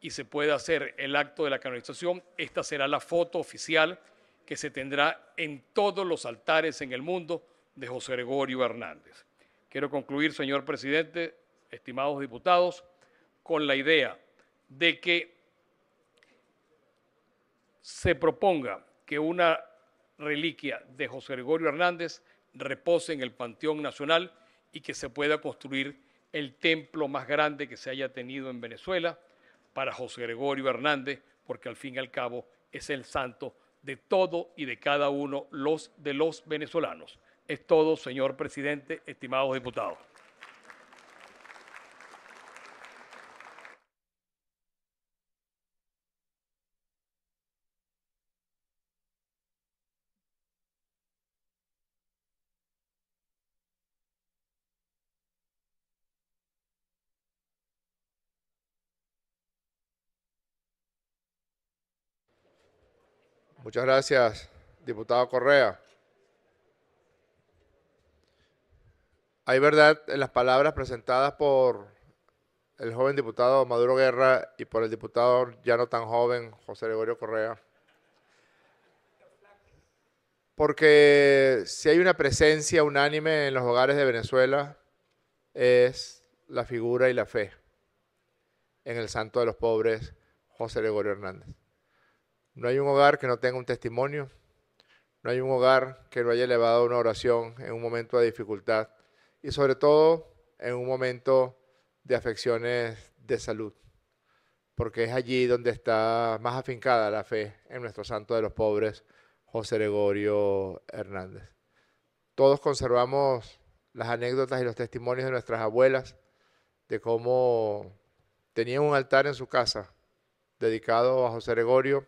y se pueda hacer el acto de la canonización, esta será la foto oficial que se tendrá en todos los altares en el mundo de José Gregorio Hernández. Quiero concluir, señor presidente, estimados diputados, con la idea de que se proponga que una reliquia de José Gregorio Hernández repose en el Panteón Nacional y que se pueda construir el templo más grande que se haya tenido en Venezuela para José Gregorio Hernández, porque al fin y al cabo es el santo de todo y de cada uno de los venezolanos. Es todo, señor presidente, estimados diputados. Muchas gracias, diputado Correa. Hay verdad en las palabras presentadas por el joven diputado Maduro Guerra y por el diputado ya no tan joven José Gregorio Correa. Porque si hay una presencia unánime en los hogares de Venezuela es la figura y la fe en el santo de los pobres, José Gregorio Hernández. No hay un hogar que no tenga un testimonio, no hay un hogar que no haya elevado una oración en un momento de dificultad y sobre todo en un momento de afecciones de salud, porque es allí donde está más afincada la fe en nuestro santo de los pobres, José Gregorio Hernández. Todos conservamos las anécdotas y los testimonios de nuestras abuelas de cómo tenían un altar en su casa dedicado a José Gregorio,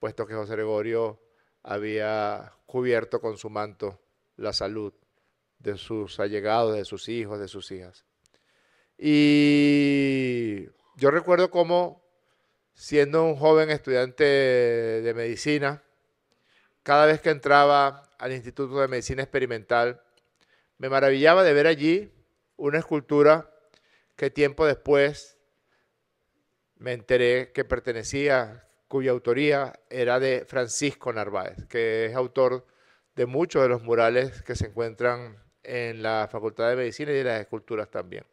puesto que José Gregorio había cubierto con su manto la salud de sus allegados, de sus hijos, de sus hijas. Y yo recuerdo cómo, siendo un joven estudiante de medicina, cada vez que entraba al Instituto de Medicina Experimental, me maravillaba de ver allí una escultura que tiempo después me enteré que pertenecía, cuya autoría era de Francisco Narváez, que es autor de muchos de los murales que se encuentran en la Facultad de Medicina y de las esculturas también.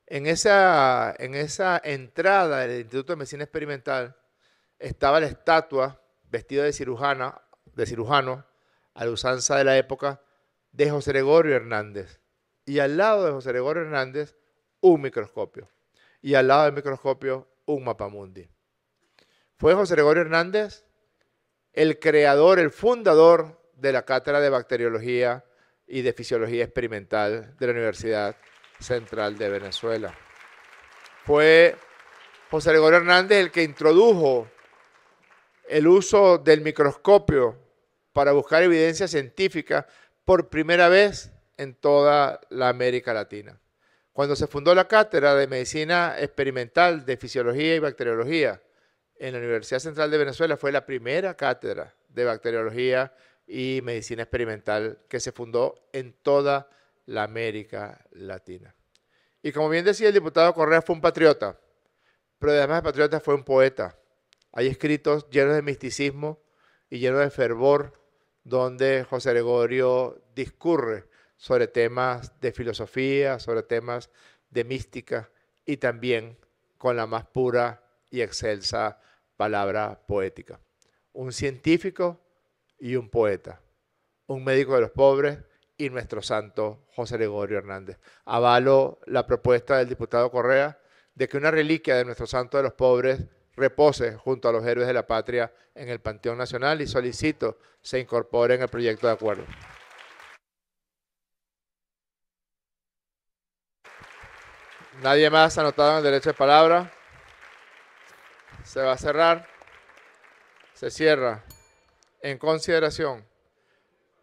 En esa entrada del Instituto de Medicina Experimental estaba la estatua, vestida de cirujano, a la usanza de la época, de José Gregorio Hernández. Y al lado de José Gregorio Hernández, un microscopio. Y al lado del microscopio, un mapamundi. Fue José Gregorio Hernández el creador, el fundador de la Cátedra de Bacteriología y de Fisiología Experimental de la Universidad Central de Venezuela. Fue José Gregorio Hernández el que introdujo el uso del microscopio para buscar evidencia científica por primera vez en toda la América Latina. Cuando se fundó la Cátedra de Medicina Experimental de Fisiología y Bacteriología en la Universidad Central de Venezuela, fue la primera cátedra de bacteriología y medicina experimental que se fundó en toda la América Latina. Y como bien decía el diputado Correa, fue un patriota, pero además de patriota fue un poeta. Hay escritos llenos de misticismo y llenos de fervor donde José Gregorio discurre sobre temas de filosofía, sobre temas de mística y también con la más pura y excelsa palabra poética. Un científico y un poeta, un médico de los pobres y nuestro santo José Gregorio Hernández. Avalo la propuesta del diputado Correa de que una reliquia de nuestro santo de los pobres repose junto a los héroes de la patria en el Panteón Nacional y solicito se incorpore en el proyecto de acuerdo. Nadie más anotado en el derecho de palabra. Se va a cerrar. Se cierra. En consideración,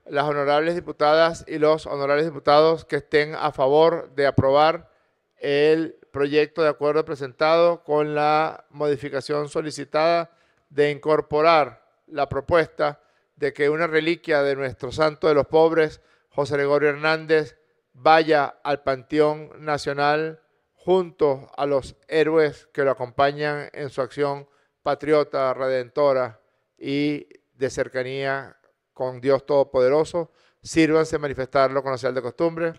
las honorables diputadas y los honorables diputados que estén a favor de aprobar el proyecto de acuerdo presentado con la modificación solicitada de incorporar la propuesta de que una reliquia de nuestro santo de los pobres, José Gregorio Hernández, vaya al Panteón Nacional junto a los héroes que lo acompañan en su acción patriota, redentora y de cercanía con Dios Todopoderoso. Sírvanse a manifestarlo con la señal de costumbre.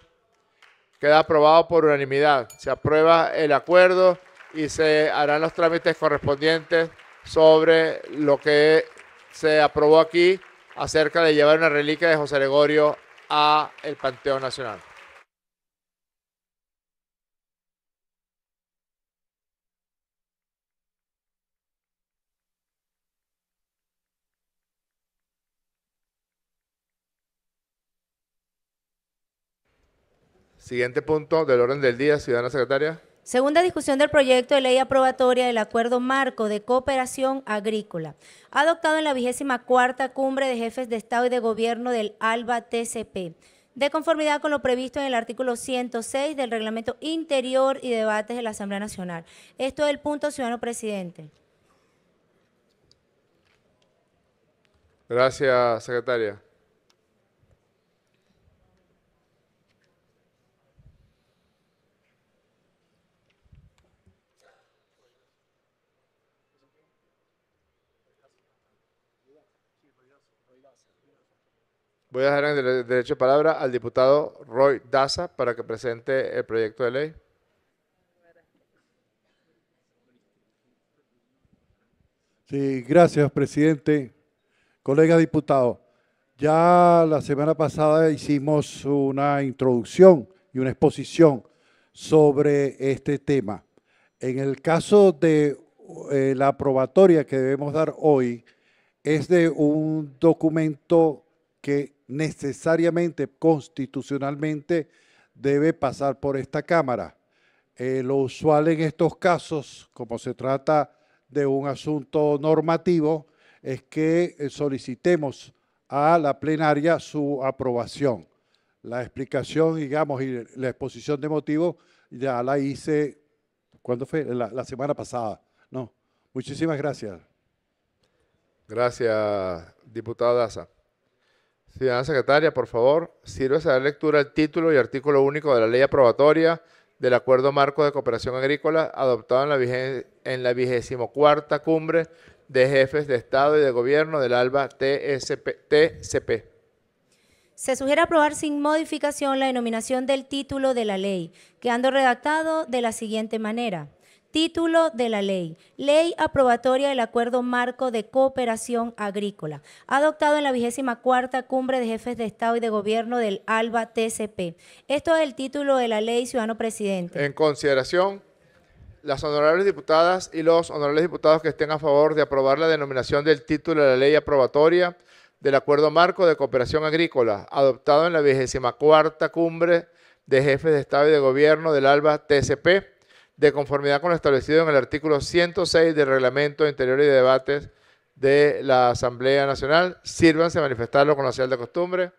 Queda aprobado por unanimidad. Se aprueba el acuerdo y se harán los trámites correspondientes sobre lo que se aprobó aquí acerca de llevar una reliquia de José Gregorio a el Panteón Nacional. Siguiente punto del orden del día, ciudadana secretaria. Segunda discusión del proyecto de ley aprobatoria del Acuerdo Marco de Cooperación Agrícola, adoptado en la 24ª Cumbre de Jefes de Estado y de Gobierno del ALBA-TCP, de conformidad con lo previsto en el artículo 106 del Reglamento Interior y Debates de la Asamblea Nacional. Esto es el punto, ciudadano presidente. Gracias, secretaria. Voy a dejar en el derecho de palabra al diputado Roy Daza para que presente el proyecto de ley. Sí, gracias, presidente. Colegas diputados, ya la semana pasada hicimos una introducción y una exposición sobre este tema. En el caso de la aprobatoria que debemos dar hoy, es de un documento que necesariamente, constitucionalmente, debe pasar por esta Cámara. Lo usual en estos casos, como se trata de un asunto normativo, es que solicitemos a la plenaria su aprobación. La explicación, digamos, y la exposición de motivos ya la hice, ¿cuándo fue? La semana pasada. No, muchísimas gracias. Gracias, diputado Daza. Ciudadana secretaria, por favor, sírvese a dar lectura al título y artículo único de la ley aprobatoria del Acuerdo Marco de Cooperación Agrícola adoptado en la 24ª Cumbre de Jefes de Estado y de Gobierno del ALBA-TCP. Se sugiere aprobar sin modificación la denominación del título de la ley, quedando redactado de la siguiente manera. Título de la ley. Ley aprobatoria del Acuerdo Marco de Cooperación Agrícola, adoptado en la 24ª Cumbre de Jefes de Estado y de Gobierno del ALBA-TCP. Esto es el título de la ley, ciudadano presidente. En consideración, las honorables diputadas y los honorables diputados que estén a favor de aprobar la denominación del título de la ley aprobatoria del Acuerdo Marco de Cooperación Agrícola, adoptado en la 24ª Cumbre de Jefes de Estado y de Gobierno del ALBA-TCP, de conformidad con lo establecido en el artículo 106 del Reglamento Interior y de Debates de la Asamblea Nacional, sírvanse a manifestarlo con la señal de costumbre.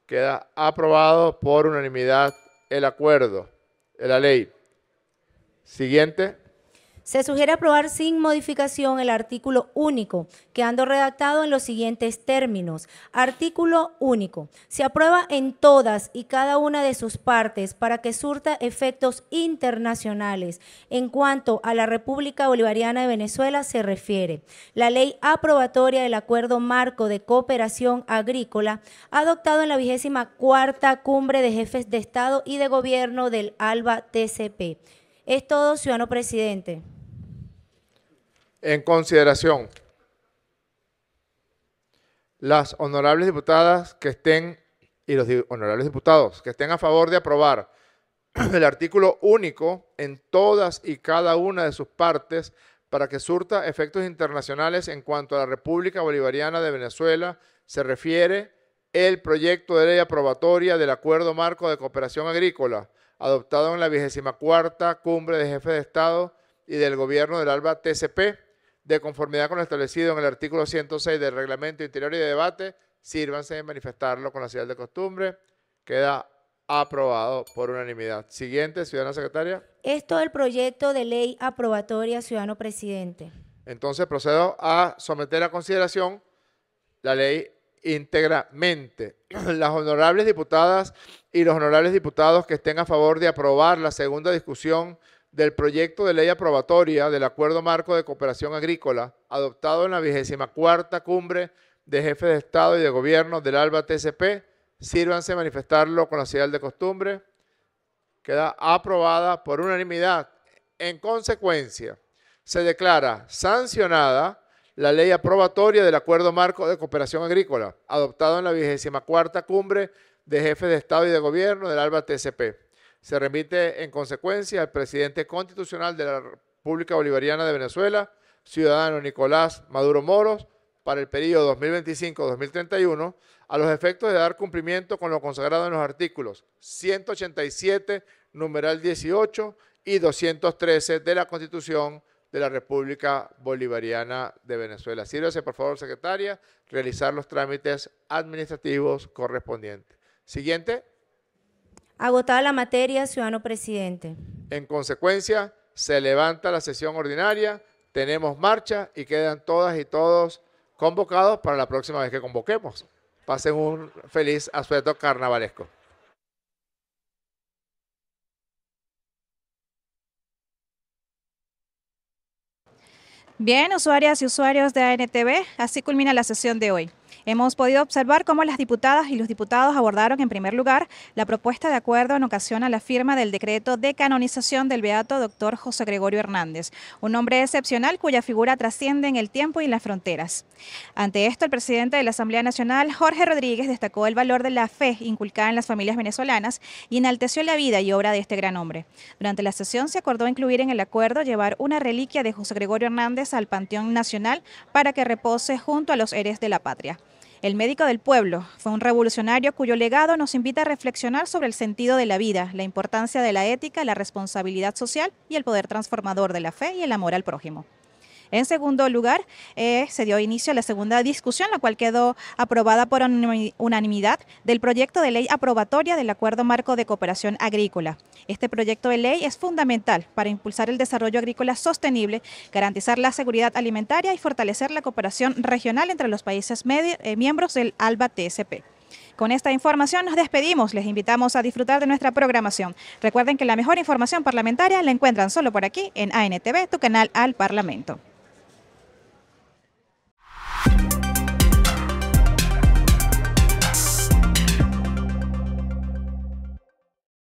Queda aprobado por unanimidad el acuerdo de la ley. Siguiente. Se sugiere aprobar sin modificación el artículo único, quedando redactado en los siguientes términos. Artículo único. Se aprueba en todas y cada una de sus partes para que surta efectos internacionales en cuanto a la República Bolivariana de Venezuela se refiere. La ley aprobatoria del Acuerdo Marco de Cooperación Agrícola, adoptado en la 24ª Cumbre de Jefes de Estado y de Gobierno del ALBA-TCP. Es todo, ciudadano presidente. En consideración, las honorables diputadas que estén y los honorables diputados que estén a favor de aprobar el artículo único en todas y cada una de sus partes para que surta efectos internacionales en cuanto a la República Bolivariana de Venezuela se refiere el proyecto de ley aprobatoria del Acuerdo Marco de Cooperación Agrícola adoptado en la 24ª Cumbre de Jefes de Estado y del Gobierno del ALBA TCP, de conformidad con lo establecido en el artículo 106 del Reglamento Interior y de Debate, sírvanse en manifestarlo con la señal de costumbre. Queda aprobado por unanimidad. Siguiente, ciudadana secretaria. Esto es el proyecto de ley aprobatoria, ciudadano presidente. Entonces procedo a someter a consideración la ley íntegramente. Las honorables diputadas y los honorables diputados que estén a favor de aprobar la segunda discusión del proyecto de ley aprobatoria del Acuerdo Marco de Cooperación Agrícola adoptado en la 24ª Cumbre de Jefes de Estado y de Gobierno del ALBA TCP, sírvanse manifestarlo con la señal de costumbre. Queda aprobada por unanimidad. En consecuencia, se declara sancionada la ley aprobatoria del Acuerdo Marco de Cooperación Agrícola, adoptado en la 24ª Cumbre de Jefes de Estado y de Gobierno del ALBA TCP. Se remite en consecuencia al presidente constitucional de la República Bolivariana de Venezuela, ciudadano Nicolás Maduro Moros, para el periodo 2025-2031, a los efectos de dar cumplimiento con lo consagrado en los artículos 187, numeral 18 y 213 de la Constitución de la República Bolivariana de Venezuela. Sírvase, por favor, secretaria, realizar los trámites administrativos correspondientes. Siguiente. Agotada la materia, ciudadano presidente. En consecuencia, se levanta la sesión ordinaria, tenemos marcha y quedan todas y todos convocados para la próxima vez que convoquemos. Pasen un feliz asueto carnavalesco. Bien, usuarias y usuarios de ANTV, así culmina la sesión de hoy. Hemos podido observar cómo las diputadas y los diputados abordaron en primer lugar la propuesta de acuerdo en ocasión a la firma del decreto de canonización del beato Dr. José Gregorio Hernández, un hombre excepcional cuya figura trasciende en el tiempo y en las fronteras. Ante esto, el presidente de la Asamblea Nacional, Jorge Rodríguez, destacó el valor de la fe inculcada en las familias venezolanas y enalteció la vida y obra de este gran hombre. Durante la sesión se acordó incluir en el acuerdo llevar una reliquia de José Gregorio Hernández al Panteón Nacional para que repose junto a los héroes de la patria. El médico del pueblo fue un revolucionario cuyo legado nos invita a reflexionar sobre el sentido de la vida, la importancia de la ética, la responsabilidad social y el poder transformador de la fe y el amor al prójimo. En segundo lugar, se dio inicio a la segunda discusión, la cual quedó aprobada por unanimidad del proyecto de ley aprobatoria del Acuerdo Marco de Cooperación Agrícola. Este proyecto de ley es fundamental para impulsar el desarrollo agrícola sostenible, garantizar la seguridad alimentaria y fortalecer la cooperación regional entre los países miembros del ALBA TCP. Con esta información nos despedimos, les invitamos a disfrutar de nuestra programación. Recuerden que la mejor información parlamentaria la encuentran solo por aquí en ANTV, tu canal al Parlamento.